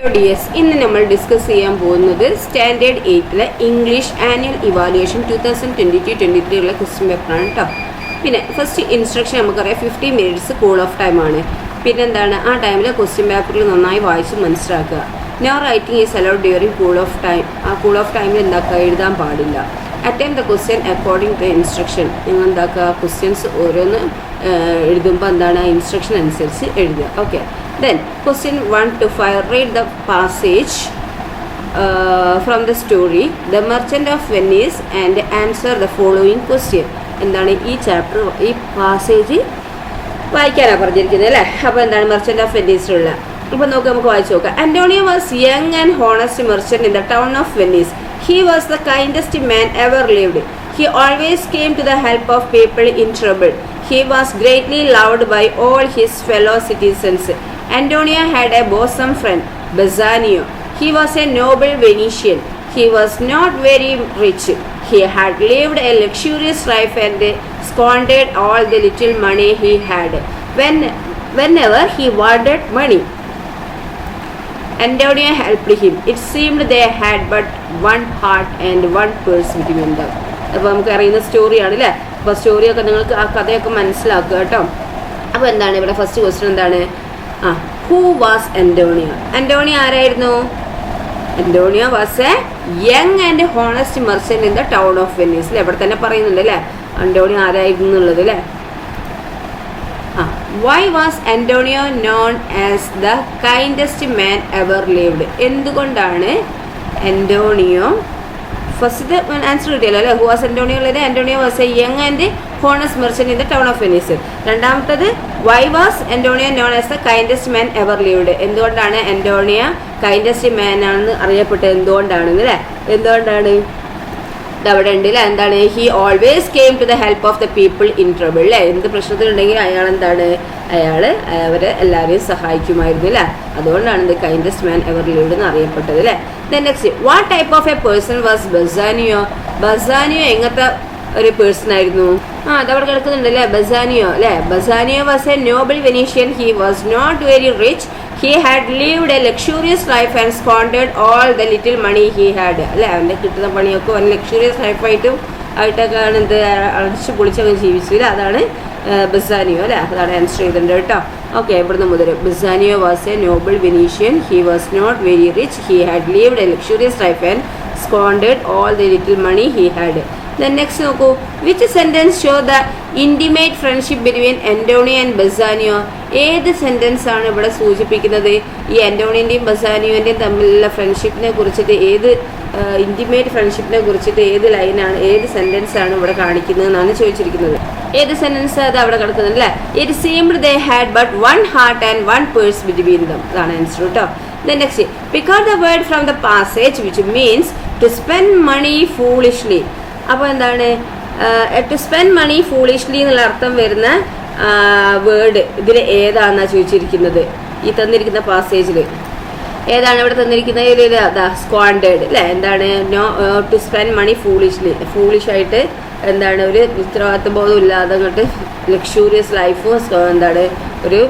DS ഇന്ന് നമ്മൾ discuss ചെയ്യാൻ പോകുന്നത് സ്റ്റാൻഡേർഡ് 8ലെ ഇംഗ്ലീഷ് ആനുവൽ ഇവാലുവേഷൻ 2022-23 ഉള്ള ക്വസ്റ്റ്യൻ പേപ്പറാണ് കേട്ടോ. പിന്നെ ഫസ്റ്റ് ഇൻസ്ട്രക്ഷൻ നമുക്കറിയാം 50 മിനിറ്റ്സ് കൂൾ ഓഫ് ടൈം ആണ്. പിന്നെന്താണ് ആ ടൈമിൽ ക്വസ്റ്റ്യൻ പേപ്പറിൽ നന്നായി വായിച്ച് മനസ്സിലാക്കുക. No writing is allowed during cool off time. ആ കൂൾ ഓഫ് ടൈമിൽ എന്താക്കുക, എഴുതാൻ പാടില്ല. Attend the question according to instruction. നിങ്ങൾ എന്താക്കുക, ക്വസ്റ്റ്യൻസ് ഓരോന്ന് എഴുതുമ്പോൾ എന്താണ് ഇൻസ്ട്രക്ഷൻ അനുസരിച്ച് എഴുതുക. Okay. Then question 1 to 5, read the passage from the story The Merchant of Venice and answer the following question. എന്താണ് ഈ ചാപ്റ്റർ, ഈ പാസേജ് വായിക്കാനാണ് പറഞ്ഞിരിക്കുന്നത് അല്ലേ. അപ്പോൾ എന്താണ് മെർച്ചൻ്റ് ഓഫ് വെനീസിലുള്ള. അപ്പോൾ നമുക്ക് വായിച്ചു നോക്കാം. Antonio was young and honest merchant in the town of Venice. He was the kindest man ever lived. He always came to the help of people in trouble. He was greatly loved by all his fellow citizens. Antonio had a bosom friend, Bassanio. He was a noble Venetian. He was not very rich. He had lived a luxurious life and squandered all the little money he had whenever he wanted money. Antonio helped him. It seemed they had but one heart and one purse between them. അപ്പോൾ നമുക്ക് അറിയുന്ന സ്റ്റോറിയാണ് അല്ലേ. അപ്പോൾ സ്റ്റോറിയൊക്കെ നിങ്ങൾക്ക് ആ കഥയൊക്കെ മനസ്സിലാക്കുക കേട്ടോ. അപ്പോൾ എന്താണ് ഇവിടെ ഫസ്റ്റ് ക്വസ്റ്റ്യൻ എന്താണ്? Who was Antonio? അന്റോണിയോ ആരായിരുന്നു? Antonio was a young and honest merchant in the town of Venice. ഇവിടെ തന്നെ പറയുന്നുണ്ട് അല്ലേ അന്റോണിയോ ആരായിരുന്നു എന്നുള്ളത് അല്ലേ. Why was Antonio known as the kindest man ever lived? എന്തുകൊണ്ടാണ് അന്റോണിയോ, ഫസ്റ്റ് ആൻസർ കിട്ടിയല്ലോ അല്ലേ. ഹു വാസ് അന്റോണിയോ ഉള്ളത്, Antonio was a young and honest merchant in the town of Venice. രണ്ടാമത്തത് why was Antonio known as the kindest man ever lived? എന്തുകൊണ്ടാണ് Antonio kindest man ആണെന്ന് അറിയപ്പെട്ടത്? എന്തുകൊണ്ടാണെന്ന് അല്ലേ. എന്തുകൊണ്ടാണ് അവിടെ ഉണ്ട് അല്ലേ. എന്താണ്? He always came to the help of the people in trouble അല്ലേ. എന്ത് പ്രശ്നത്തിലുണ്ടെങ്കിൽ അയാൾ എന്താണ്, അയാൾ അവരെ എല്ലാവരെയും സഹായിക്കുമായിരുന്നു അല്ലേ. അതുകൊണ്ടാണ് the kindest man ever lived എന്ന് അറിയപ്പെട്ടത് അല്ലേ. Then next, what type of a person was Bassanio? Bassanio എങ്ങനത്തെ ഒരു പേഴ്സൺ ആയിരുന്നു? അതവിടെ കിടക്കുന്നുണ്ട് അല്ലേ ബസാനിയോ അല്ലേ. Bassanio was a noble Venetian. He was not very rich. He had lived a luxurious life and squandered all the little money he had. അല്ലേ, അവൻ്റെ കിട്ടുന്ന പണിയൊക്കെ ഒരു ലക്ഷറിയസ് ആയിട്ടൊക്കെയാണ് എന്ത് അടിച്ച് പൊളിച്ചൊക്കെ ജീവിച്ചു അല്ലേ. അതാണ് ബസാനിയോ അല്ലേ. അതാണ് ആൻസർ ചെയ്തിട്ടുണ്ട് കേട്ടോ. ഓക്കെ, ഇവിടുന്ന് മുതൽ Bassanio was a noble Venetian. He was not very rich. He had lived a luxurious life and squandered all the little money he had. Then next നോക്കൂ, which sentence show the intimate friendship between Antonio and Bassanio? ഏത് sentence ആണ് ഇവിടെ സൂചിപ്പിക്കുന്നത്? ഈ അന്റോണിൻ്റെയും ബസാനിയോൻ്റെയും തമ്മിലുള്ള ഫ്രണ്ട്ഷിപ്പിനെ കുറിച്ചിട്ട്, ഏത് intimate ഫ്രണ്ട്ഷിപ്പിനെ കുറിച്ചിട്ട് ഏത് ലൈനാണ്, ഏത് സെൻറ്റൻസ് ആണ് ഇവിടെ കാണിക്കുന്നത് എന്നാണ് ചോദിച്ചിരിക്കുന്നത്. ഏത് സെൻറ്റൻസ് അത് അവിടെ കിടക്കുന്നത് അല്ലേ. It seemed they had but one heart and one purse between them. അതാണ് ആൻസർ കേട്ടോ. Then next, pick out the word from the passage which means to spend money foolishly. അപ്പോൾ എന്താണ് ടു സ്പെൻഡ് മണി ഫൂളിഷ്ലി എന്നുള്ള അർത്ഥം വരുന്ന word ഇതിൽ ഏതാണെന്നാണ് ചോദിച്ചിരിക്കുന്നത്. ഈ തന്നിരിക്കുന്ന പാസേജിൽ ഏതാണ് ഇവിടെ തന്നിരിക്കുന്നത്? സ്ക്വാൻഡേഡ് അല്ലേ. എന്താണ് ടു സ്പെൻഡ് മണി ഫൂളിഷ്ലി, ഫൂളിഷായിട്ട് എന്താണ് ഒരു ഉത്തരവാദിത്വ ബോധം ഇല്ലാതെ അങ്ങോട്ട് ലക്ഷൂറിയസ് ലൈഫും എന്താണ് ഒരു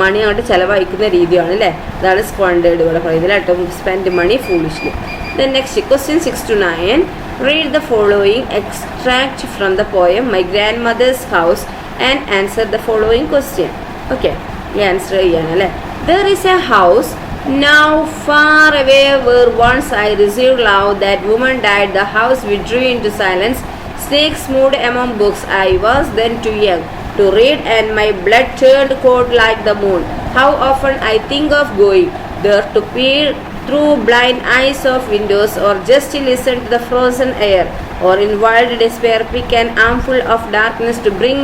മണി അങ്ങോട്ട് ചിലവഴിക്കുന്ന രീതിയാണ് അല്ലേ. അതാണ് സ്ക്വാൻഡേഡ് ഇവിടെ പറയുന്നത് കേട്ടോ. Spend money foolishly. Then next, question 6 to 9. Read the following extract from the poem My Grandmother's House and answer the following question. Okay, answer ചെയ്യാനല്ലേ. There is a house now far away where once I received love. That woman died. The house withdrew into silence. Snakes moved among books. I was then too young to read and my blood turned cold like the moon. How often I think of going there to peer through blind eyes of windows or just to listen to the frozen air or in wild despair pick an armful of darkness to bring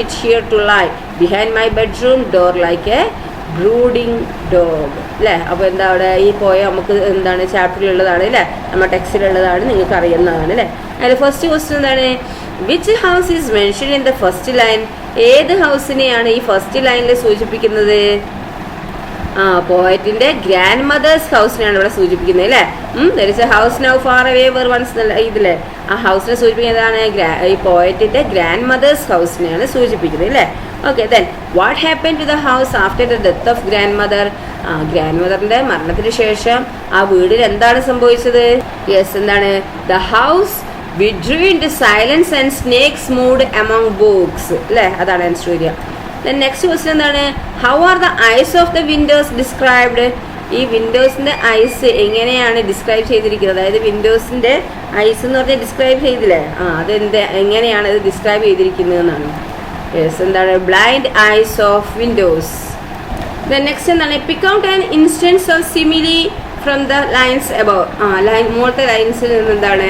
it here to lie behind my bedroom door like a brooding dog അല്ലേ. അപ്പോൾ എന്താ അവിടെ ഈ പോയ നമുക്ക് എന്താണ് ചാപ്റ്ററിലുള്ളതാണ് അല്ലേ, നമ്മുടെ ടെക്സ്റ്റിലുള്ളതാണ്, നിങ്ങൾക്ക് അറിയുന്നതാണ് അല്ലേ. അതിൽ ഫസ്റ്റ് ക്വസ്റ്റ്യൻ എന്താണ്? Which house is mention in the first line? ഏത് ഹൗസിനെയാണ് ഈ ഫസ്റ്റ് ലൈനിൽ സൂചിപ്പിക്കുന്നത്? പോയറ്റിന്റെ ഗ്രാൻഡ് മദേഴ്സ് ഹൗസിനെയാണ് ഇവിടെ സൂചിപ്പിക്കുന്നത് അല്ലേ. There is a house now far away where once ഇതില്ലേ. ആ ഹൗസിനെ സൂചിപ്പിക്കുന്നതാണ് ഈ പോയറ്റിന്റെ ഗ്രാൻഡ് മദേഴ്സ് ഹൗസിനെയാണ് സൂചിപ്പിക്കുന്നത് അല്ലേ. Okay then what happen to the house after the death of grandmother? ഗ്രാൻഡ് മദറിന്റെ മരണത്തിന് ശേഷം ആ വീടിന് എന്താണ് സംഭവിച്ചത്? യെസ്, എന്താണ്? The house withdrew into silence and snakes moved among books. അല്ലേ, അതാണ് ആൻസർ വരിക. ദെൻ നെക്സ്റ്റ് ക്വസ്റ്റ്യൻ എന്താണ്? How are the ice of the Windows described? ഈ വിൻഡോസിന്റെ ഐസ് എങ്ങനെയാണ് ഡിസ്ക്രൈബ് ചെയ്തിരിക്കുന്നത്? അതായത് വിൻഡോസിന്റെ ഐസ് എന്ന് പറഞ്ഞാൽ ഡിസ്ക്രൈബ് ചെയ്തില്ലേ, എങ്ങനെയാണ് ഇത് ഡിസ്ക്രൈബ് ചെയ്തിരിക്കുന്നത് എന്നാണ്. യെസ്, എന്താണ്? Blind eyes of windows. Then next എന്താണ്? Pick out an instance of simile from the lines above. മുകളിലത്തെ ലൈൻസിൽ നിന്ന് എന്താണ്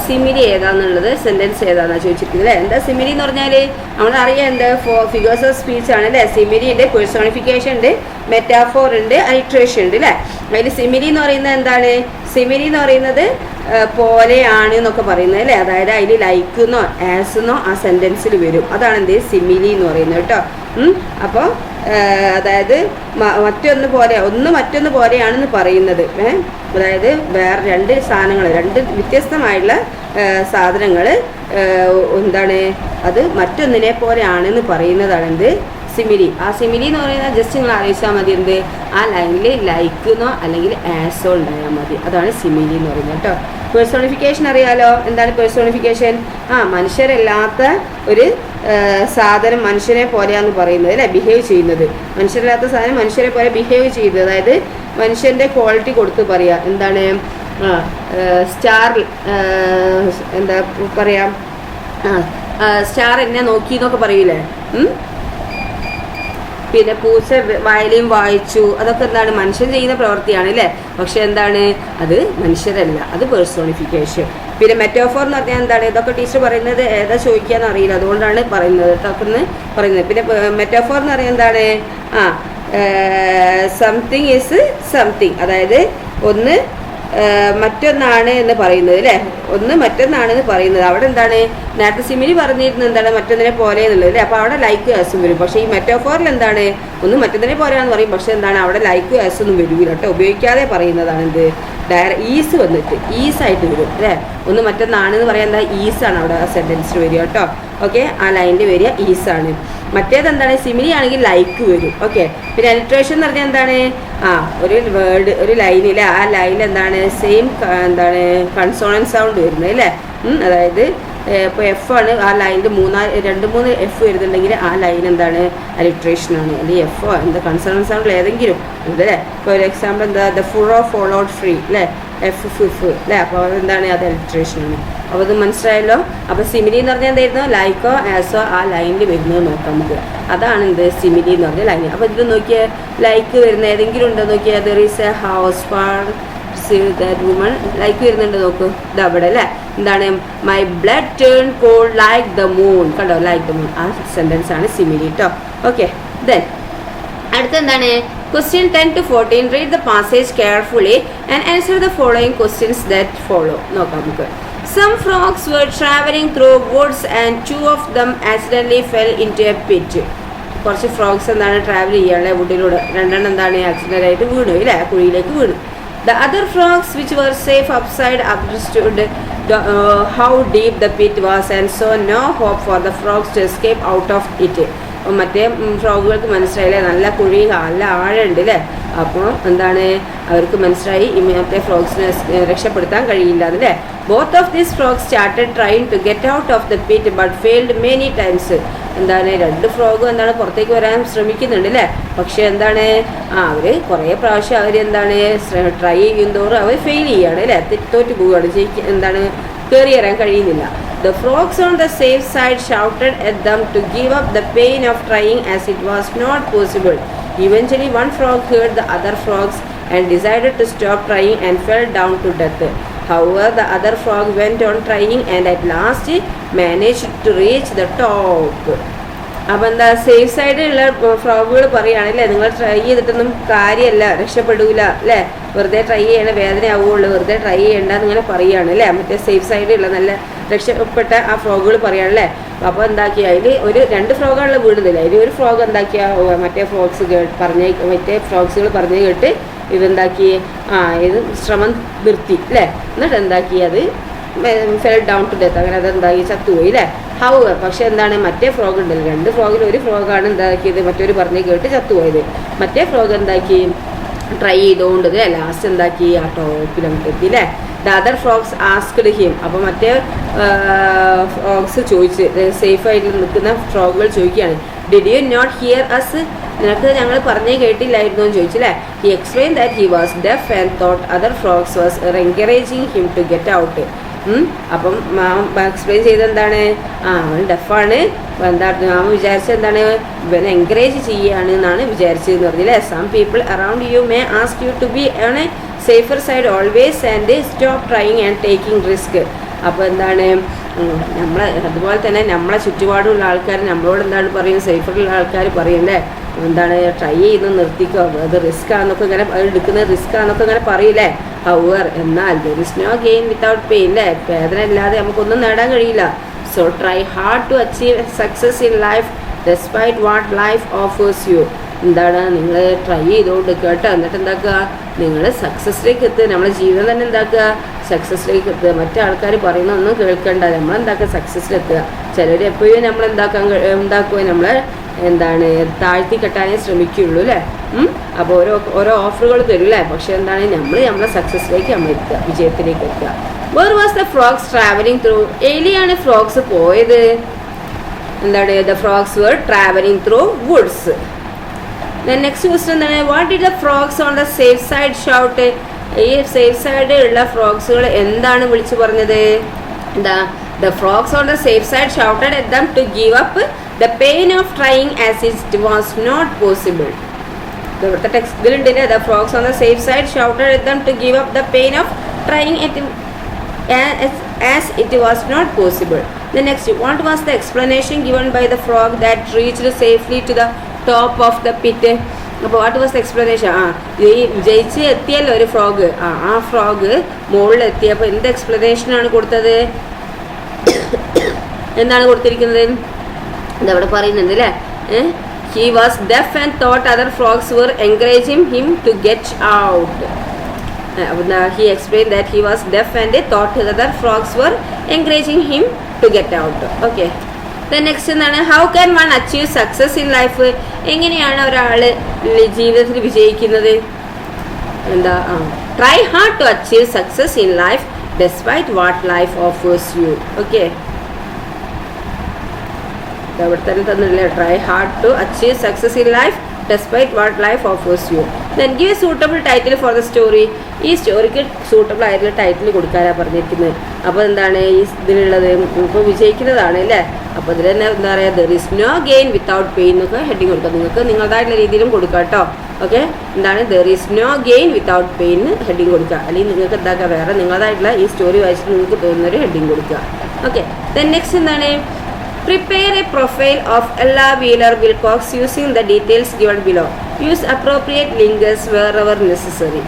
സിമിലി ഏതാന്നുള്ളത്, സെന്റൻസ് ഏതാണെന്നാണ് ചോദിച്ചിരിക്കുന്നത് അല്ലേ. എന്താ സിമിലി എന്ന് പറഞ്ഞാൽ നമ്മളറിയാം, എന്താ ഫിഗേഴ്സ് ഓഫ് സ്പീച്ച് ആണ് അല്ലേ. സിമിലി ഉണ്ട്, പേഴ്സോണിഫിക്കേഷൻ ഉണ്ട്, മെറ്റാഫോർ ഉണ്ട്, അലിട്രേഷൻ ഉണ്ട് അല്ലേ. അതിൽ സിമിലി എന്ന് പറയുന്നത് എന്താണ്? സിമിലി എന്ന് പറയുന്നത് പോലെയാണ് എന്നൊക്കെ പറയുന്നത് അല്ലേ. അതായത് അതിൽ ലൈക്ക് എന്നോ ആസ് എന്നോ ആ സെന്റൻസിൽ വരും. അതാണ് എന്ത് സിമിലി എന്ന് പറയുന്നത് കേട്ടോ. അപ്പോൾ അതായത് മറ്റൊന്ന് പോലെ, ഒന്ന് മറ്റൊന്ന് പോലെയാണെന്ന് പറയുന്നത്. അതായത് വേറെ രണ്ട് സാധനങ്ങൾ, രണ്ട് വ്യത്യസ്തമായിട്ടുള്ള സാധനങ്ങൾ എന്താണ് അത് മറ്റൊന്നിനെ പോലെയാണെന്ന് പറയുന്നതാണ് എന്ത് സിമിലി. ആ സിമിലി എന്ന് പറയുന്നത് ജസ്റ്റ് നിങ്ങൾ ആലോചിച്ചാൽ മതി, എന്ത് ആ ലൈനിൽ ലൈക്കെന്നോ അല്ലെങ്കിൽ ആസോ ഉണ്ടായാൽ മതി. അതാണ് സിമിലി എന്ന് പറയുന്നത് കേട്ടോ. പേഴ്സോണിഫിക്കേഷൻ അറിയാലോ. എന്താണ് പേഴ്സോണിഫിക്കേഷൻ? മനുഷ്യരല്ലാത്ത ഒരു സാധനം മനുഷ്യനെ പോലെയാന്ന് പറയുന്നത് അല്ലേ, ബിഹേവ് ചെയ്യുന്നത്. മനുഷ്യരല്ലാത്ത സാധനം മനുഷ്യരെ പോലെ ബിഹേവ് ചെയ്യുന്നത്, അതായത് മനുഷ്യൻ്റെ ക്വാളിറ്റി കൊടുത്ത് പറയുക. എന്താണ്? സ്റ്റാർ എന്താ പറയാ, സ്റ്റാർ എന്നെ നോക്കി എന്നൊക്കെ പറയൂലേ. പിന്നെ പൂച്ച വയലിൻ വായിച്ചു, അതൊക്കെ എന്താണ്? മനുഷ്യൻ ചെയ്യുന്ന പ്രവൃത്തിയാണ് അല്ലേ. പക്ഷെ എന്താണ്? അത് മനുഷ്യരല്ല, അത് പേഴ്സോണിഫിക്കേഷൻ. പിന്നെ മെറ്റാഫോർ എന്ന് പറഞ്ഞാൽ എന്താണ്? ഇതൊക്കെ ടീച്ചർ പറയുന്നത് ഏതാ ചോദിക്കാന്ന് അറിയില്ല, അതുകൊണ്ടാണ് പറയുന്നത് കേട്ടോ പറയുന്നത്. പിന്നെ മെറ്റാഫോർ എന്ന് പറയുന്നത് എന്താണ്? സംതിങ് ഈസ് സംതിങ്, അതായത് ഒന്ന് മറ്റൊന്നാണ് എന്ന് പറയുന്നത് അല്ലേ. ഒന്ന് മറ്റൊന്നാണെന്ന് പറയുന്നത്. അവിടെ എന്താണ്? നേരത്തെ സിമിലി പറഞ്ഞിരുന്നത് എന്താണ്? മറ്റൊന്നിനെ പോലെ എന്നുള്ളത് അല്ലേ. അപ്പോൾ അവിടെ ലൈക്ക് ആസും വരും. പക്ഷേ ഈ മെറ്റാഫോറിൽ എന്താണ്? ഒന്ന് മറ്റൊന്നിനെ പോലെയാണെന്ന് പറയും, പക്ഷെ എന്താണ്? അവിടെ ലൈക്ക് ആസൊന്നും വരില്ല കേട്ടോ. ഉപയോഗിക്കാതെ പറയുന്നതാണ് എന്ത്? ഈസ് വന്നിട്ട് ഈസായിട്ട് വരും അല്ലേ. ഒന്ന് മറ്റൊന്നാണെന്ന് പറയാൻ എന്താ? ഈസാണ് അവിടെ ആ സെൻറ്റൻസിൽ വരിക കേട്ടോ. ഓക്കെ, ആ ലൈനിൽ വരിക ഈസാണ്. മറ്റേത് എന്താണ്? സിമിലി ആണെങ്കിൽ ലൈക്ക് വരും. ഓക്കെ, പിന്നെ അലിട്രേഷൻ എന്ന് പറഞ്ഞാൽ എന്താണ്? ഒരു വേർഡ്, ഒരു ലൈനിൽ ആ ലൈനിൽ എന്താണ്? സെയിം എന്താണ് കൺസോണൻറ്റ് സൗണ്ട് വരുന്നത് അല്ലേ. അതായത് ഇപ്പോൾ എഫ് ആണ്, ആ ലൈനിൽ 2-3 എഫ് വരുന്നുണ്ടെങ്കിൽ ആ ലൈൻ എന്താണ്? അലിട്രേഷനാണ്. അല്ലെങ്കിൽ എഫോ എന്താ കൺസോണൻറ്റ് സൗണ്ടിൽ ഏതെങ്കിലും അല്ലേ. ഇപ്പോൾ ഒരു എക്സാമ്പിൾ എന്താ? The full of followed free അല്ലേ, എഫ് ഫിഫ് അല്ലേ. അപ്പോൾ എന്താണ്? അത് അലിട്രേഷനാണ്. അപ്പോൾ അത് മനസ്സിലായല്ലോ. അപ്പോൾ സിമിലി എന്ന് പറഞ്ഞാൽ എന്തായിരുന്നു? ലൈക്കോ ആസോ ആ ലൈനിൽ വരുന്നത് നോക്കാം നമുക്ക്. അതാണ് എന്ത് സിമിലി എന്ന് പറഞ്ഞ ലൈൻ. അപ്പോൾ ഇത് നോക്കിയാൽ ലൈക്ക് വരുന്ന ഏതെങ്കിലും ഉണ്ടോ നോക്കിയാൽ? There is a house far that woman, like വരുന്നുണ്ട് നോക്കൂ. ഇത് അവിടെ അല്ലേ. എന്താണ്? My blood turn cold like the moon. കണ്ടോ? ലൈക്ക് ദ മൂൺ, ആ സെൻറ്റൻസ് ആണ് സിമിലി കേട്ടോ. ഓക്കെ, ദെൻ അടുത്തെന്താണ്? Question 10 to 14. Read the passage carefully and answer the following questions that follow. നോക്കാം നമുക്ക്. Some frogs were traveling through woods and 2 of them accidentally fell into a pit. കുറച്ച് frogs എന്താണ്? Travel ചെയ്യാനുള്ള വുഡിലൂടെ 2 എന്താണ്? Accident ആയിട്ട് വീണു ഇല്ലേ, കുഴിയിലേക്ക് വീണു. The other frogs which were safe upside understood how deep the pit was and saw no hope for the frogs to escape out of it. മറ്റേ ഫ്രോഗുകൾക്ക് മനസ്സിലായില്ലേ, നല്ല കുഴി, നല്ല ആഴമുണ്ട് അല്ലേ. അപ്പോൾ എന്താണ്? അവർക്ക് മനസ്സിലായി മറ്റേ ഫ്രോഗ്സിനെ രക്ഷപ്പെടുത്താൻ കഴിയില്ല എന്നല്ലേ. Both of these frogs started trying to get out of the pit but failed many times. എന്താണ്? 2 ഫ്രോഗും എന്താണ്? പുറത്തേക്ക് വരാൻ ശ്രമിക്കുന്നുണ്ട് അല്ലേ. പക്ഷെ എന്താണ്? അവർ കുറേ പ്രാവശ്യം അവരെന്താണ് ട്രൈ ചെയ്യും തോറും അവർ ഫെയിൽ ചെയ്യുകയാണ് അല്ലേ, തോറ്റു പോവുകയാണ്. എന്താണ്? കയറി വരാൻ കഴിയുന്നില്ല. The frogs on the safe side shouted at them to give up the pain of trying as it was not possible. Eventually one frog heard the other frogs and decided to stop trying and fell down to death. However, the other frog went on trying and at last managed to reach the top. അപ്പം എന്താ? Safe സൈഡിലുള്ള ഫ്രോഗുകൾ പറയുകയാണല്ലേ, നിങ്ങൾ try ചെയ്തിട്ടൊന്നും കാര്യമല്ല, രക്ഷപ്പെടൂല അല്ലേ, വെറുതെ try ചെയ്യണ വേദന ആവുകയുള്ളൂ, വെറുതെ ട്രൈ ചെയ്യേണ്ട എന്നിങ്ങനെ പറയുകയാണ് അല്ലേ. മറ്റേ സേഫ് സൈഡിലുള്ള നല്ല രക്ഷപ്പെട്ട ആ ഫ്രോഗുകൾ പറയുകയാണല്ലേ. അപ്പോൾ എന്താക്കിയ അതിൽ 2 ഫ്രോഗുകളിൽ വീടുന്നില്ല. അതിൽ ഒരു ഫ്രോഗ് എന്താക്കിയ മറ്റേ ഫ്രോഗ്സുകൾ പറഞ്ഞു കേട്ട് ഇതെന്താക്കി ഇത് ശ്രമം നിർത്തി അല്ലേ. എന്നിട്ട് എന്താക്കി? അത് ഫെൽ ഡൗൺ ടു ഡെത്ത്, അങ്ങനെ അതെന്താക്കി? ചത്തുപോയി അല്ലേ. പക്ഷെ എന്താണ് മറ്റേ ഫ്രോഗ് ഉണ്ടല്ലോ, 2 ഫ്രോഗിൽ ഒരു ഫ്രോഗാണ് എന്താക്കിയത്, മറ്റൊരു പറഞ്ഞ് കേട്ട് ചത്തുപോയത്. മറ്റേ ഫ്രോഗ് എന്താക്കി, ട്രൈ ചെയ്തുകൊണ്ട് ലാസ്റ്റ് എന്താക്കി ആ ടോപ്പിലങ്ങോട്ട് എത്തി അല്ലേ. The other frogs asked him, അപ്പോൾ മറ്റേ ഫ്രോഗ്സ് ചോദിച്ച്, സേഫായിട്ട് നിൽക്കുന്ന ഫ്രോഗുകൾ ചോദിക്കുകയാണ്, did you not hear us, നിനക്ക് ഞങ്ങൾ പറഞ്ഞേ കേട്ടില്ലായിരുന്നു എന്ന് ചോദിച്ചില്ലേ. He explain that he was deaf and thought other frogs was encouraging him to get out. അപ്പം എക്സ്പ്ലെയിൻ ചെയ്തെന്താണ്, അവൻ ഡെഫാണ്, എന്താ അവൻ വിചാരിച്ചത് എന്താണ്, ഇവനെ എൻകറേജ് ചെയ്യുകയാണ് എന്നാണ് വിചാരിച്ചതെന്ന് പറഞ്ഞില്ലേ. Some people around you may ask you to be on a safer side always and stop trying and taking risk. അപ്പോൾ എന്താണ് നമ്മളെ അതുപോലെ തന്നെ നമ്മളെ ചുറ്റുപാടുള്ള ആൾക്കാർ നമ്മളോട് എന്താണ് പറയും, സേഫറുള്ള ആൾക്കാർ പറയല്ലേ, എന്താണ് ട്രൈ ചെയ്യുന്നത് നിർത്തിക്കോ, അത് റിസ്ക് ആണെന്നൊക്കെ ഇങ്ങനെ എടുക്കുന്നത് റിസ്ക് ആണെന്നൊക്കെ ഇങ്ങനെ പറയില്ലേ. ഹൗവർ എന്നാൽ there is no gain without pain അല്ലേ, വേദന ഇല്ലാതെ നമുക്കൊന്നും നേടാൻ കഴിയില്ല. So try hard to achieve success in life despite what life offers you. എന്താണ് നിങ്ങൾ ട്രൈ ചെയ്തുകൊണ്ട് കേട്ടോ, എന്നിട്ട് എന്താക്കുക, നിങ്ങൾ സക്സസ്സിലേക്ക് എത്തുക. നമ്മുടെ ജീവിതം തന്നെ എന്താക്കുക, സക്സസ്സിലേക്ക് എത്തുക. മറ്റേ ആൾക്കാർ പറയുന്നൊന്നും കേൾക്കണ്ട, നമ്മളെന്താക്കുക സക്സസ്സിലെത്തുക. ചിലർ എപ്പോഴും നമ്മൾ ഉണ്ടാക്കുക നമ്മളെ എന്താണ് താഴ്ത്തി കെട്ടാനേ ശ്രമിക്കുകയുള്ളൂ അല്ലേ. അപ്പോൾ ഓരോ ഓഫറുകൾ തരും അല്ലേ, പക്ഷെ എന്താണ് നമ്മളെ സക്സസ്സിലേക്ക് നമ്മൾ എത്തുക, വിജയത്തിലേക്ക് എത്തുക. Where was the frogs travelling through, എയിലെയാണ് ഫ്രോഗ്സ് പോയത്, എന്താണ് the frogs were travelling through woods. Next question എന്താണ്, what did the frogs on the safe side shout, ഈ സേഫ് സൈഡ് ഉള്ള ഫ്രോഗ്സുകൾ എന്താണ് വിളിച്ചു പറഞ്ഞത്, എന്താ the frogs on the safe side shouted at them to give up the pain of trying as it was not possible. ഇവിടുത്തെ ടെക്സ്റ്റിലുണ്ട്, the frogs on the safe side shouted at them to give up the pain of trying as it was not possible. The next, what was the explanation given by the frog that reached safely to the top of the pit? അപ്പോൾ what was the explanation, ഈ ജയിച്ച് എത്തിയല്ലോ ഒരു frog, ആ frog മുകളിലെത്തിയപ്പോൾ എന്ത് എക്സ്പ്ലനേഷനാണ് കൊടുത്തത്, എന്താണ് കൊടുത്തിരിക്കുന്നത്, ഇതവിടെ പറയുന്നുണ്ട് അല്ലേ. He was deaf and thought other frogs were encouraging him to get out. He explained that he was deaf and thought other frogs were encouraging him to get out. Okay. The next എന്താണ്, how can one achieve success in life, എങ്ങനെയാണ് ഒരാൾ ജീവിതത്തിൽ വിജയിക്കുന്നത്, എന്താ try hard to achieve success in life despite what life offers you. Okay. അവിടെ തന്നെ തന്നില്ലേ, try hard to achieve success in life despite what life offers you. Then give a suitable title for the story. ഈ സ്റ്റോറിക്ക് suitable ആയിട്ടുള്ള title കൊടുക്കാനാണ് പറഞ്ഞിരിക്കുന്നത്. അപ്പോൾ എന്താണ് ഈ ഇതിലുള്ളത്, ഇപ്പോൾ വിജയിക്കുന്നതാണ് അല്ലേ. അപ്പോൾ ഇതിൽ തന്നെ എന്താ പറയുക, there is no gain without pain എന്നൊക്കെ ഹെഡിങ് കൊടുക്കാം. നിങ്ങൾക്ക് നിങ്ങളുടേതായിട്ടുള്ള രീതിയിലും കൊടുക്കാം കേട്ടോ. ഓക്കെ, എന്താണ് there is no gain without pain heading കൊടുക്കുക. അല്ലെങ്കിൽ നിങ്ങൾക്ക് എന്താക്കുക, വേറെ നിങ്ങളുടേതായിട്ടുള്ള ഈ സ്റ്റോറി വായിച്ചിട്ട് നിങ്ങൾക്ക് തോന്നുന്നൊരു ഹെഡിങ് കൊടുക്കുക. ഓക്കെ, ദെൻ നെക്സ്റ്റ് എന്താണ്, prepare a profile of Ella Wheeler Wilcox using the details given below. Use appropriate links wherever necessary.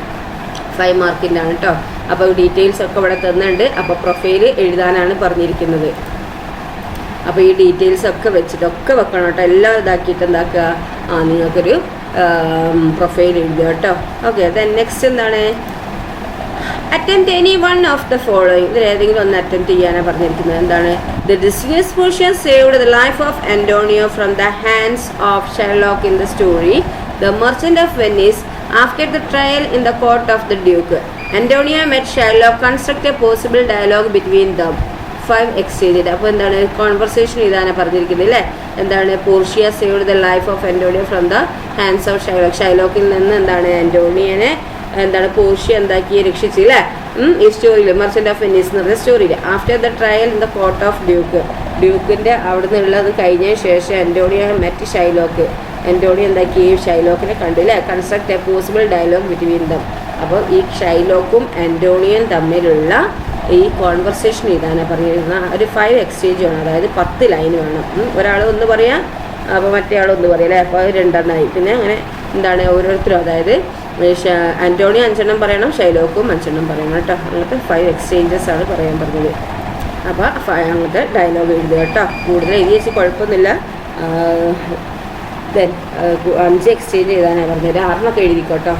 5 മാർക്കിൻ്റെ ആണ് കേട്ടോ. അപ്പോൾ ഡീറ്റെയിൽസ് ഒക്കെ ഇവിടെ തന്നിട്ടുണ്ട്. അപ്പോൾ പ്രൊഫൈൽ എഴുതാനാണ് പറഞ്ഞിരിക്കുന്നത്. അപ്പോൾ ഈ ഡീറ്റെയിൽസ് ഒക്കെ വെച്ചിട്ടൊക്കെ വെക്കണം കേട്ടോ. എല്ലാം ഇതാക്കിയിട്ട് എന്താക്കുക, നിങ്ങൾക്കൊരു പ്രൊഫൈൽ എഴുതുക കേട്ടോ. ഓക്കെ, ദെൻ നെക്സ്റ്റ് എന്താണ്, attempt any one of the following. ഇതിൽ ഏതെങ്കിലും ഒന്ന് അറ്റംപ്റ്റ് ചെയ്യാനാണ് പറഞ്ഞിരിക്കുന്നത്. എന്താണ്, the deceased Persian saved the life of Antonio from the hands of Shylock in the story The Merchant of Venice. After the trial in the court of the Duke, Antonio met Shylock, construct a possible dialogue between them. 5 exchange. അപ്പോൾ എന്താണ്, conversation ഇതാണ് പറഞ്ഞിരിക്കുന്നത് അല്ലേ. എന്താണ്, Portia saved the life of Antonio from the hands of Shylock. ഷൈലോക്കിൽ നിന്ന് എന്താണ് ആന്റോണിയനെ എന്താണ് പോർഷ്യ എന്താക്കി രക്ഷിച്ചില്ലേ ഈ സ്റ്റോറിയിൽ, മെർച്ചന്റ് ഓഫ് വെനീസ് എന്ന് പറഞ്ഞ സ്റ്റോറിയിൽ. After the trial in the court of ഡ്യൂക്കിൻ്റെ അവിടെ നിന്നുള്ളത് കഴിഞ്ഞ ശേഷം ആന്റോണിയോ മെറ്റ് ഷൈലോക്ക്. ആന്റോണിയോ എന്താക്കി ഷൈലോക്കിനെ കണ്ടില്ലേ. Construct a possible dialogue between them. അപ്പോൾ ഈ ഷൈലോക്കും ആന്റോണിയും തമ്മിലുള്ള ഈ കോൺവെർസേഷൻ ഇതാണ് പറഞ്ഞിരിക്കുന്ന ഒരു 5 എക്സ്ചേഞ്ച് വേണം. അതായത് 10 ലൈൻ വേണം. ഒരാൾ ഒന്ന് പറയാം, അപ്പോൾ മറ്റേ ആളൊന്ന് പറയാം അല്ലേ. അപ്പോൾ അത് 2 എണ്ണമായി. പിന്നെ അങ്ങനെ എന്താണ് ഓരോരുത്തരും, അതായത് ആന്റോണിയോ 5 എണ്ണം പറയണം, ഷൈലോക്കും 5 എണ്ണം പറയണം കേട്ടോ. അങ്ങനത്തെ 5 എക്സ്ചേഞ്ചസ് ആണ് പറയാൻ പറഞ്ഞത്. അപ്പോൾ അങ്ങനത്തെ ഡയലോഗ് എഴുതുക കേട്ടോ. കൂടുതൽ എഴുതി വെച്ച് കുഴപ്പമൊന്നുമില്ല. ദെൻ 5 എക്സ്ചേഞ്ച് ചെയ്താനാണ് പറഞ്ഞത്. 6 എഴുതിക്കോട്ടോ.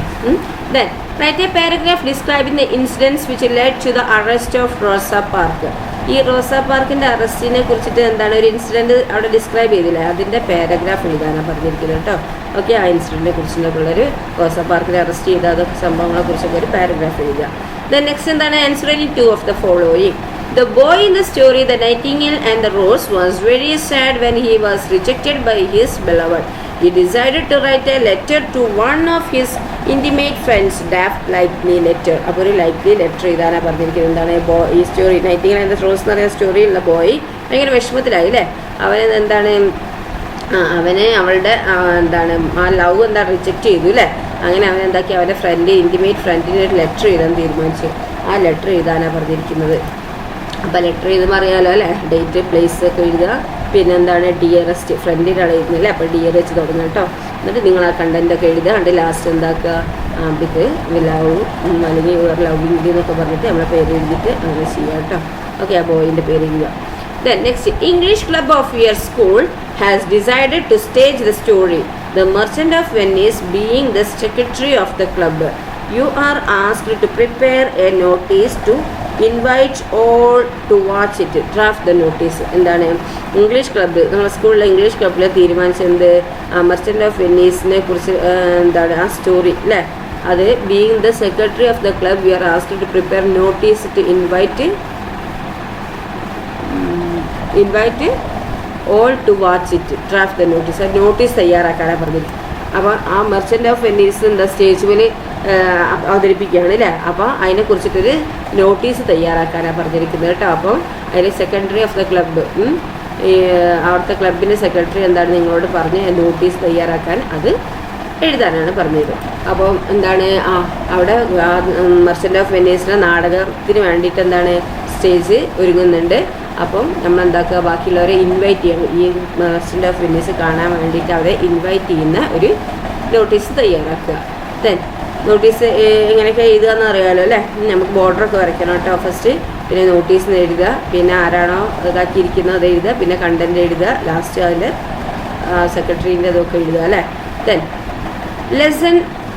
Then write a paragraph describing the incidents which led to the arrest of Rosa Parks. ഈ റോസാ പാർക്കിൻ്റെ അറസ്റ്റിനെ കുറിച്ചിട്ട് എന്താണ് ഒരു ഇൻസിഡൻറ്റ് അവിടെ ഡിസ്ക്രൈബ് ചെയ്തില്ലേ, അതിൻ്റെ പാരഗ്രാഫ് എഴുതാനാണ് പറഞ്ഞിരിക്കുന്നത് കേട്ടോ. ഓക്കെ, ആ ഇൻസിഡൻറ്റിനെ കുറിച്ചിട്ടുള്ളൊരു റോസാ പാർക്കിനെ അറസ്റ്റ് ചെയ്ത അതൊക്കെ സംഭവങ്ങളെ കുറിച്ചൊക്കെ ഒരു പാരഗ്രാഫ് എഴുതുക. ദെൻ നെക്സ്റ്റ് എന്താണ് answer any two of the following. The boy in the story, the nightingale and the rose, was very sad when he was rejected by his beloved. He decided to write a letter to one of his intimate friends, daft likely letter. അപ്പോൾ ഒരു likely letter എഴുതാനാണ് പറഞ്ഞിരിക്കുന്നത്. എന്താണ് ഈ story Nightingale and the rose എന്ന് പറയുന്ന സ്റ്റോറിയിലുള്ള boy ഭയങ്കര വിഷമത്തിലായി അല്ലേ. അവൻ എന്താണ് അവനെ അവളുടെ എന്താണ് ആ ലവ് എന്താ റിജക്റ്റ് ചെയ്തു അല്ലേ. അങ്ങനെ അവൻ എന്താക്കി അവൻ്റെ ഇൻറ്റിമേറ്റ് ഫ്രണ്ടിന് ഒരു ലെറ്റർ എഴുതാൻ തീരുമാനിച്ചു. ആ ലെറ്റർ എഴുതാനാണ് പറഞ്ഞിരിക്കുന്നത്. അപ്പോൾ ലെറ്റർ എഴുതുമ്പോൾ അറിയാമല്ലോ അല്ലേ, ഡേറ്റ് പ്ലേസ് ഒക്കെ എഴുതുക. പിന്നെ എന്താണ് ഡിയറസ്റ്റ് ഫ്രണ്ടിനാണ് എഴുതുന്നില്ലേ, അപ്പോൾ ഡിയർ വെച്ച് തുടങ്ങുക കേട്ടോ. എന്നിട്ട് നിങ്ങൾ ആ കണ്ടൻറ്റൊക്കെ എഴുതുക. എന്നിട്ട് ലാസ്റ്റ് എന്താക്കുക, ഇത് ലവ് അല്ലെങ്കിൽ ലവിങ് എന്നൊക്കെ പറഞ്ഞിട്ട് നമ്മളെ പേര് എഴുതിയിട്ട് അങ്ങനെ ചെയ്യുക കേട്ടോ. ഓക്കെ, ആ ബോയിൻ്റെ പേര് എഴുതുക. Then next, English Club of your school has decided to stage the story. The Merchant of Venice being the secretary of the club. You are asked to prepare a notice to invite all to watch it. Draft the notice. എന്താണ് English club, നമ്മുടെ സ്കൂളിലെ English ക്ലബ്ബിൽ തീരുമാനിച്ചത് merchant of വെനീസിനെ കുറിച്ച് എന്താണ് ആ story അല്ലേ. അത് being the secretary of the club you are asked to prepare notice to invite all to watch it. Draft the notice. ആ നോട്ടീസ് തയ്യാറാക്കാനാണ് പറഞ്ഞത്. അപ്പോൾ ആ മെർച്ചൻ്റ് ഓഫ് വെനീസ് എന്താ സ്റ്റേജ് അവതരിപ്പിക്കുകയാണ് അല്ലേ. അപ്പോൾ അതിനെക്കുറിച്ചിട്ടൊരു നോട്ടീസ് തയ്യാറാക്കാനാണ് പറഞ്ഞിരിക്കുന്നത് കേട്ടോ. അപ്പം അതിൽ സെക്രട്ടറി ഓഫ് ദ ക്ലബ്ബ്, അവിടുത്തെ ക്ലബിൻ്റെ സെക്രട്ടറി എന്താണ് നിങ്ങളോട് പറഞ്ഞ് നോട്ടീസ് തയ്യാറാക്കാൻ അത് എഴുതാനാണ് പറഞ്ഞത്. അപ്പം എന്താണ് അവിടെ മെർച്ചൻ്റ് ഓഫ് വെനീസിലെ നാടകത്തിന് വേണ്ടിയിട്ട് എന്താണ് സ്റ്റേജ് ഒരുങ്ങുന്നുണ്ട്. അപ്പം നമ്മൾ എന്താക്കുക, ബാക്കിയുള്ളവരെ ഇൻവൈറ്റ് ചെയ്യണം. ഈ മെർച്ചൻ്റ് ഓഫ് വെനീസ് കാണാൻ വേണ്ടിയിട്ട് അവരെ ഇൻവൈറ്റ് ചെയ്യുന്ന ഒരു നോട്ടീസ് തയ്യാറാക്കുക. ദെൻ നോട്ടീസ് എങ്ങനെയൊക്കെ എഴുതുകയെന്ന് അറിയാമല്ലോ അല്ലേ. നമുക്ക് ബോർഡറൊക്കെ വരയ്ക്കണം കേട്ടോ ഫസ്റ്റ്. പിന്നെ നോട്ടീസിന് എഴുതുക, പിന്നെ ആരാണോ ഇതാക്കിയിരിക്കുന്നത് അത് എഴുതുക, പിന്നെ കണ്ടൻറ്റ് എഴുതുക, ലാസ്റ്റ് അതിൻ്റെ സെക്രട്ടറീൻ്റെ ഇതൊക്കെ എഴുതുക അല്ലേ. Then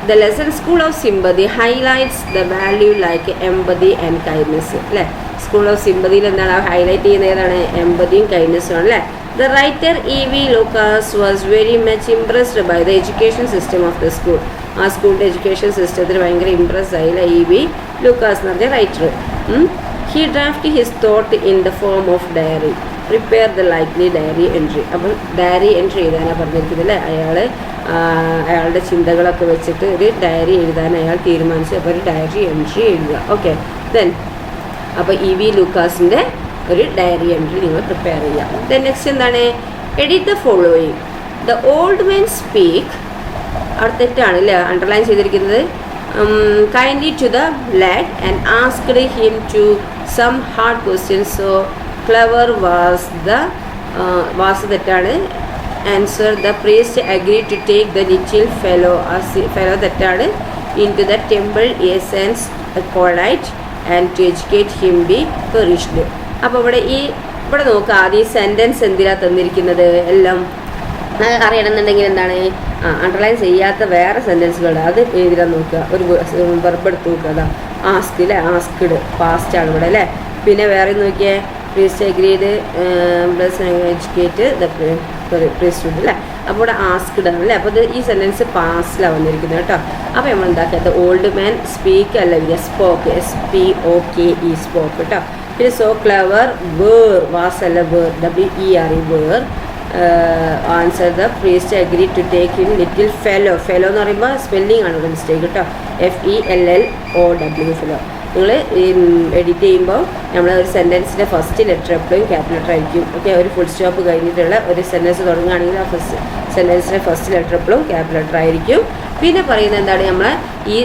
the lesson School of Sympathy highlights the value like empathy and kindness അല്ലേ. സ്കൂൾ ഓഫ് സിമ്പതിയിൽ എന്താണ് ഹൈലൈറ്റ് ചെയ്യുന്ന ഏതാണ്, എമ്പതിയും കൈൻഡ്നെസ്സും ആണ് അല്ലേ. The writer E.V. Lucas was very much impressed by the education system of the school. ആ സ്കൂളിൻ്റെ education സിസ്റ്റത്തിന് ഭയങ്കര ഇമ്പ്രസ് ആയില്ല E.V. Lucas എന്ന് പറഞ്ഞ writer. He drafted his thought in the form of diary. Prepare the likely diary entry. അപ്പം diary entry എഴുതാനാണ് പറഞ്ഞിരിക്കുന്നത് അല്ലേ. അയാളുടെ ചിന്തകളൊക്കെ വെച്ചിട്ട് ഒരു ഡയറി എഴുതാൻ അയാൾ തീരുമാനിച്ചു. അപ്പോൾ ഒരു ഡയറി എൻട്രി എഴുതുക. ഓക്കെ, ദെൻ അപ്പോൾ E.V. ലൂക്കാസിൻ്റെ ഒരു ഡയറി എൻട്രി നിങ്ങൾ പ്രിപ്പയർ ചെയ്യുക. ദെൻ നെക്സ്റ്റ് എന്താണ്, edit the following. The old men speak, അവിടെ തെറ്റാണ് അല്ലേ അണ്ടർലൈൻ ചെയ്തിരിക്കുന്നത്. Kindly to the lad and asked him to some hard questions. So clever was തെറ്റാണ്. Answer the priest agree to take the little fellow തെറ്റാണ്. Into the temple എസെൻസ് acolyte and to educate him be പെറിഷ്ഡ്. അപ്പോൾ ഇവിടെ നോക്കുക, ആദ്യം sentence എന്തിനാണ് തന്നിരിക്കുന്നത് എല്ലാം അറിയണമെന്നുണ്ടെങ്കിൽ എന്താണ് അണ്ടർലൈൻ ചെയ്യാത്ത വേറെ സെൻറ്റൻസുകളുണ്ട്, അത് എഴുതാൻ നോക്കുക. ഒരു വെർബ് എടുത്ത് നോക്കുക. അതാ ആസ്ക് അല്ലേ, ആസ്ക്ഡ് പാസ്റ്റാണ് ഇവിടെ അല്ലേ. പിന്നെ വേറെ നോക്കിയേ, priest agreed plus educate the priesthood അല്ലേ. അപ്പോൾ ഇവിടെ ആസ്ക്ഡ് ആണ് അല്ലേ. അപ്പോൾ ഈ സെൻറ്റൻസ് പാസ്റ്റിലാണ് വന്നിരിക്കുന്നത് കേട്ടോ. അപ്പോൾ നമ്മൾ എന്താക്കിയത്, ഓൾഡ് മാൻ സ്പീക്ക് അല്ല സ്പോക്ക്, SPOKE സ്പോക്ക് കേട്ടോ. പിന്നെ സോ ക്ലവർ വേർ, വാസ് അല്ല were, WERE were. Answer the priest agree to take him little fellow. Fellow എന്ന് പറയുമ്പോൾ സ്പെല്ലിംഗ് ആണ് മിസ്റ്റേക്ക് കേട്ടോ, FELLOW ഫെലോ. നിങ്ങൾ എഡിറ്റ് ചെയ്യുമ്പോൾ നമ്മൾ ഒരു സെൻറ്റൻസിൻ്റെ ഫസ്റ്റ് ലെറ്റർ എപ്പോഴും ക്യാപിറ്റൽ ലെറ്റർ ആയിരിക്കും. ഓക്കെ, ഒരു ഫുൾ സ്റ്റോപ്പ് കഴിഞ്ഞിട്ടുള്ള ഒരു സെൻറ്റൻസ് തുടങ്ങുകയാണെങ്കിൽ ആ സെൻറ്റൻസിൻ്റെ ഫസ്റ്റ് ലെറ്റർ എപ്പോഴും ക്യാപിറ്റൽ ലെറ്റർ ആയിരിക്കും. പിന്നെ പറയുന്നത് എന്താണ്, നമ്മളെ ഈ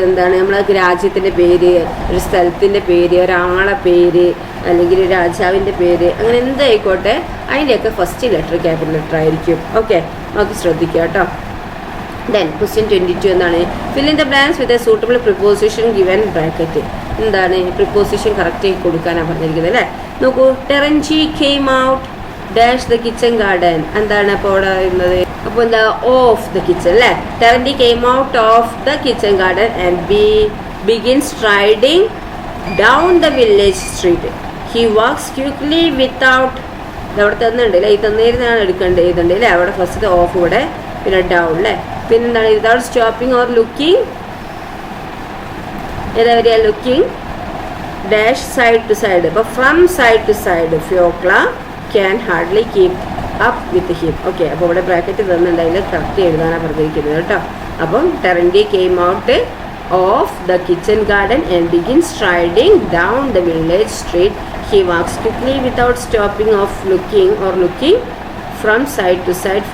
എന്താണ് നമ്മളെ രാജ്യത്തിൻ്റെ പേര്, ഒരു സ്ഥലത്തിൻ്റെ പേര്, ഒരാളെ പേര്, അല്ലെങ്കിൽ ഒരു രാജാവിൻ്റെ പേര്, അങ്ങനെ എന്തായിക്കോട്ടെ അതിൻ്റെയൊക്കെ ഫസ്റ്റ് ലെറ്റർ ക്യാപിറ്റൽ ലെറ്റർ ആയിരിക്കും. ഓക്കെ, നമുക്ക് ശ്രദ്ധിക്കാം കേട്ടോ. Then question 22 എന്താണ്, fill in the blanks with a suitable preposition given bracket. എന്താണ് പ്രിപ്പോസിഷൻ കറക്റ്റ് കൊടുക്കാനാണ് പറഞ്ഞിരിക്കുന്നത് അല്ലേ. നോക്കൂ, ടെറൻചി came out dash the kitchen garden. എന്താണ് അപ്പോൾ അവിടെ വരുന്നത്, അപ്പോൾ എന്താ ഓഫ് ദ കിച്ചൺ അല്ലേ. Terenty came out of the kitchen garden and begins striding down the village street. He walks quickly without, ഇതവിടെ തന്നുണ്ട് അല്ലേ, ഈ തന്നിരുന്നാണ് എടുക്കേണ്ടത് എഴുതേണ്ടത് അല്ലേ. അവിടെ ഫസ്റ്റ് ഓഫ് ഇവിടെ, പിന്നെ ഡൗൺ അല്ലേ. പിന്നെന്താണ് വിതൗട്ട് സ്റ്റോപ്പിംഗ് ഓർ ലുക്കിംഗ്, ഏതാ വരിക, looking dash side to side. അപ്പോൾ from side to side Fyokla can hardly keep up with him. Okay, അപ്പോൾ ഇവിടെ ബ്രാക്കറ്റ് തന്നിട്ടുണ്ട്, അതിൽ കറക്റ്റ് എഴുതാനാണ് പറഞ്ഞിരിക്കുന്നത് കേട്ടോ. അപ്പം Terenty came out of the kitchen garden and begin striding down the village street. He walks quickly without stopping of looking from side to side.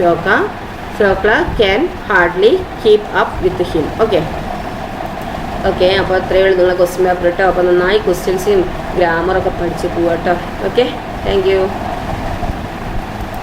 Fyokla can hardly keep up with him. Okay, അപ്പോൾ അത്രയേ ഉള്ളൂ നിങ്ങളെ question paper കേട്ടോ. അപ്പോൾ നന്നായി ക്വസ്റ്റ്യൻസും ഗ്രാമറൊക്കെ പഠിച്ച് പോവാം കേട്ടോ. Okay, thank you.